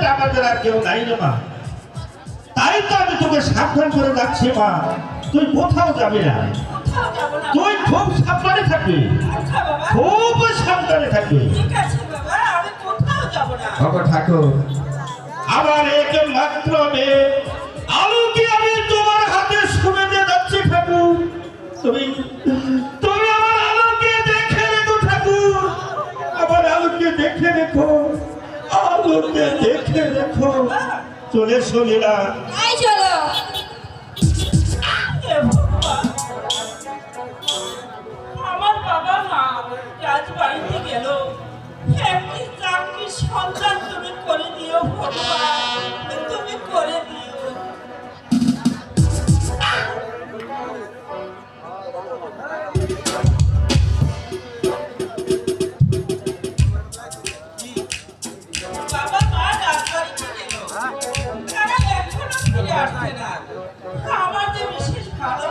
পেটে আমাদের আর কেউ নাই রে মা। তাই তো আমি তোকে সাবধান করে যাচ্ছি মা, তুই কোথাও যাবি না, তুই খুব সাবধানে থাকবি, খুব সাবধানে থাকবি। ঠাকুর আমার একমাত্র মেয়ে আলুকে আমি তোমার হাতে শুনে দিয়ে যাচ্ছি ঠাকুর, তুমি তুমি আমার আলুকে দেখে রেখো ঠাকুর, আমার আলুকে দেখে রেখো, আলুকে দেখে রেখো। চলে শোনেরা চলো আমার বাবা মা রাজ বাড়িতে গেল, একটি চাকরির সন্তান তুমি করে দিও ভগবান, তুমি করে দিও। বাবা মা রাজ বাড়িতে গেল, তারা এখনো ফিরে আসছে না। আমার যে বিশেষ ভালো